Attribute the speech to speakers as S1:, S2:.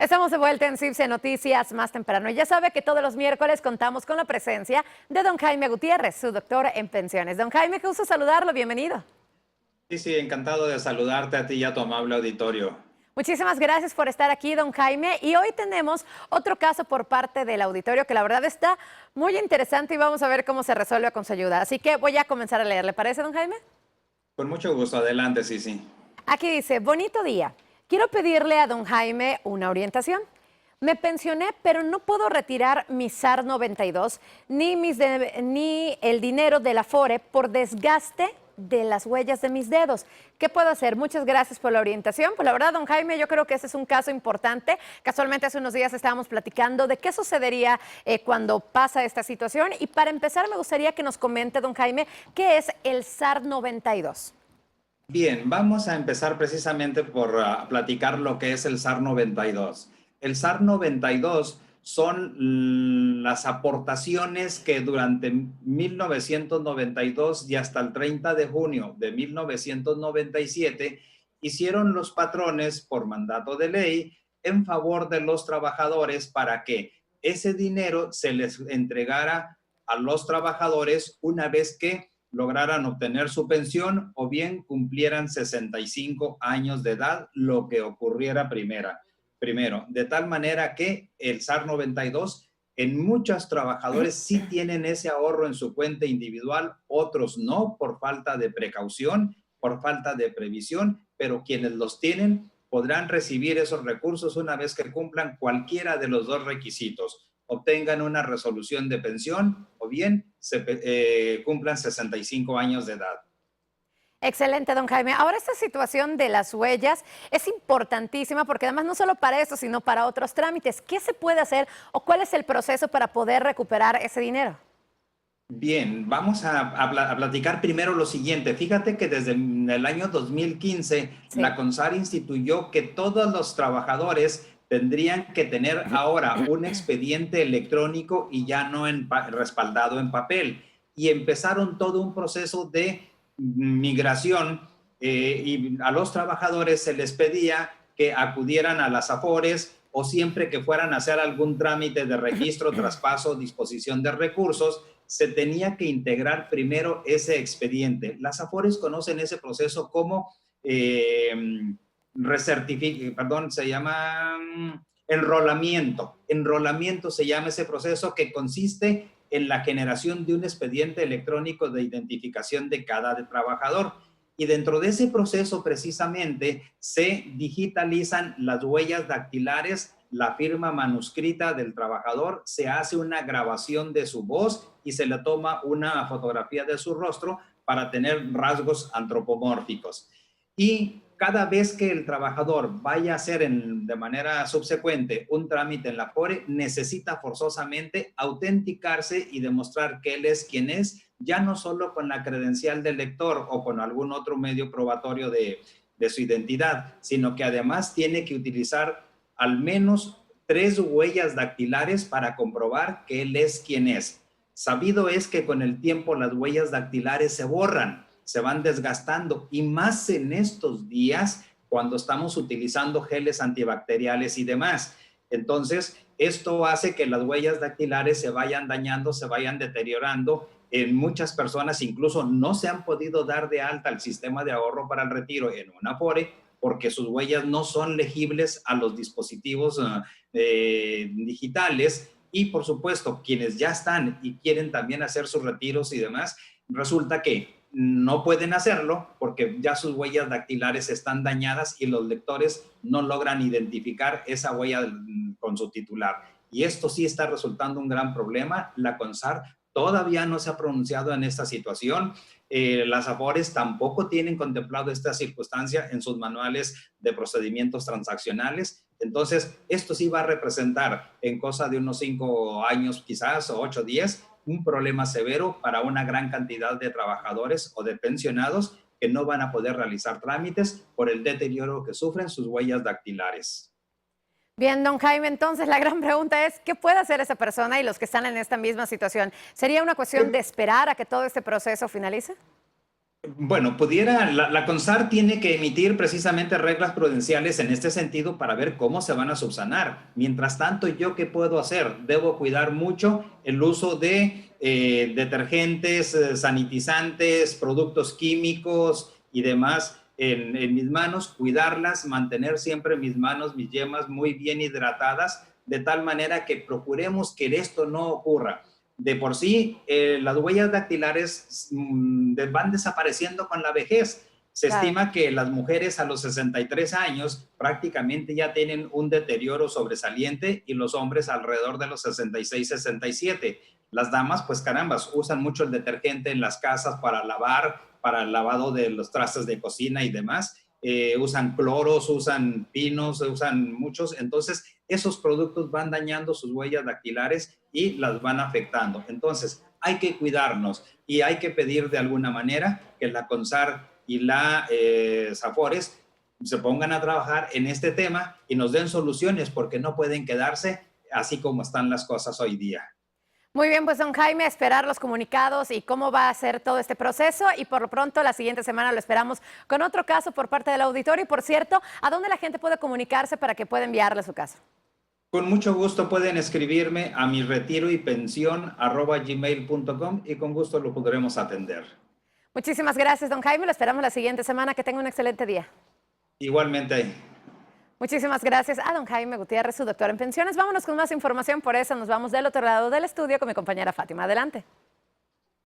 S1: Estamos de vuelta en CIBSE Noticias más temprano. Ya sabe que todos los miércoles contamos con la presencia de don Jaime Gutiérrez, su doctor en pensiones. Don Jaime, qué gusto saludarlo, bienvenido.
S2: Sí, encantado de saludarte a ti y a tu amable auditorio.
S1: Muchísimas gracias por estar aquí, don Jaime. Y hoy tenemos otro caso por parte del auditorio que la verdad está muy interesante y vamos a ver cómo se resuelve con su ayuda. Así que voy a comenzar a leer. ¿Le parece, don Jaime?
S2: Con mucho gusto, adelante, sí.
S1: Aquí dice, bonito día. Quiero pedirle a don Jaime una orientación. Me pensioné, pero no puedo retirar mi SAR 92 ni el dinero del Afore por desgaste de las huellas de mis dedos. ¿Qué puedo hacer? Muchas gracias por la orientación. Pues la verdad, don Jaime, yo creo que ese es un caso importante. Casualmente hace unos días estábamos platicando de qué sucedería cuando pasa esta situación. Y para empezar, me gustaría que nos comente, don Jaime, qué es el SAR 92.
S2: Bien, vamos a empezar precisamente por platicar lo que es el SAR 92. El SAR 92 son las aportaciones que durante 1992 y hasta el 30 de junio de 1997 hicieron los patrones por mandato de ley en favor de los trabajadores para que ese dinero se les entregara a los trabajadores una vez que lograran obtener su pensión o bien cumplieran 65 años de edad, lo que ocurriera primero. De tal manera que el SAR 92 en muchos trabajadores sí tienen ese ahorro en su cuenta individual, otros no, por falta de precaución, por falta de previsión, pero quienes los tienen podrán recibir esos recursos una vez que cumplan cualquiera de los dos requisitos: obtengan una resolución de pensión o bien cumplan 65 años de edad.
S1: Excelente, don Jaime. Ahora esta situación de las huellas es importantísima porque además no solo para eso, sino para otros trámites. ¿Qué se puede hacer o cuál es el proceso para poder recuperar ese dinero?
S2: Bien, vamos a platicar primero lo siguiente. Fíjate que desde el año 2015
S1: Sí.
S2: la CONSAR instituyó que todos los trabajadores tendrían que tener ahora un expediente electrónico y ya no respaldado en papel. Y empezaron todo un proceso de migración y a los trabajadores se les pedía que acudieran a las AFORES o siempre que fueran a hacer algún trámite de registro, traspaso, disposición de recursos, se tenía que integrar primero ese expediente. Las AFORES conocen ese proceso como se llama enrolamiento. Enrolamiento se llama ese proceso que consiste en la generación de un expediente electrónico de identificación de cada trabajador. Y dentro de ese proceso precisamente se digitalizan las huellas dactilares, la firma manuscrita del trabajador, se hace una grabación de su voz y se le toma una fotografía de su rostro para tener rasgos antropomórficos. Y cada vez que el trabajador vaya a hacer de manera subsecuente un trámite en la AFORE, necesita forzosamente autenticarse y demostrar que él es quien es, ya no solo con la credencial del lector o con algún otro medio probatorio de su identidad, sino que además tiene que utilizar al menos 3 huellas dactilares para comprobar que él es quien es. Sabido es que con el tiempo las huellas dactilares se borran, se van desgastando, y más en estos días cuando estamos utilizando geles antibacteriales y demás. Entonces, esto hace que las huellas dactilares se vayan dañando, se vayan deteriorando. En muchas personas incluso no se han podido dar de alta al sistema de ahorro para el retiro en una AFORE porque sus huellas no son legibles a los dispositivos digitales. Y por supuesto, quienes ya están y quieren también hacer sus retiros y demás, resulta que no pueden hacerlo porque ya sus huellas dactilares están dañadas y los lectores no logran identificar esa huella con su titular. Y esto sí está resultando un gran problema. La CONSAR todavía no se ha pronunciado en esta situación. Las AFORES tampoco tienen contemplado esta circunstancia en sus manuales de procedimientos transaccionales. Entonces, esto sí va a representar en cosa de unos 5 años quizás, o 8 o 10, un problema severo para una gran cantidad de trabajadores o de pensionados que no van a poder realizar trámites por el deterioro que sufren sus huellas dactilares.
S1: Bien, don Jaime, entonces la gran pregunta es, ¿qué puede hacer esa persona y los que están en esta misma situación? ¿Sería una cuestión de esperar a que todo este proceso finalice?
S2: Bueno, la CONSAR tiene que emitir precisamente reglas prudenciales en este sentido para ver cómo se van a subsanar. Mientras tanto, ¿yo qué puedo hacer? Debo cuidar mucho el uso de detergentes, sanitizantes, productos químicos y demás en mis manos, cuidarlas, mantener siempre mis manos, mis yemas muy bien hidratadas, de tal manera que procuremos que esto no ocurra. De por sí, las huellas dactilares van desapareciendo con la vejez. Se
S1: Claro.
S2: estima que las mujeres a los 63 años prácticamente ya tienen un deterioro sobresaliente y los hombres alrededor de los 66, 67. Las damas, pues carambas, usan mucho el detergente en las casas para lavar, para el lavado de los trastes de cocina y demás. Usan cloros, usan pinos, usan muchos. Entonces, esos productos van dañando sus huellas dactilares y las van afectando. Entonces, hay que cuidarnos y hay que pedir de alguna manera que la CONSAR y la SAFORES se pongan a trabajar en este tema y nos den soluciones, porque no pueden quedarse así como están las cosas hoy día.
S1: Muy bien, pues don Jaime, esperar los comunicados y cómo va a ser todo este proceso. Y por lo pronto, la siguiente semana lo esperamos con otro caso por parte del auditorio. Y por cierto, ¿a dónde la gente puede comunicarse para que pueda enviarle su caso?
S2: Con mucho gusto pueden escribirme a mi retiro y pensión @gmail.com y con gusto lo podremos atender.
S1: Muchísimas gracias, don Jaime. Lo esperamos la siguiente semana. Que tenga un excelente día.
S2: Igualmente.
S1: Muchísimas gracias a don Jaime Gutiérrez, su doctor en pensiones. Vámonos con más información. Por eso nos vamos del otro lado del estudio con mi compañera Fátima. Adelante.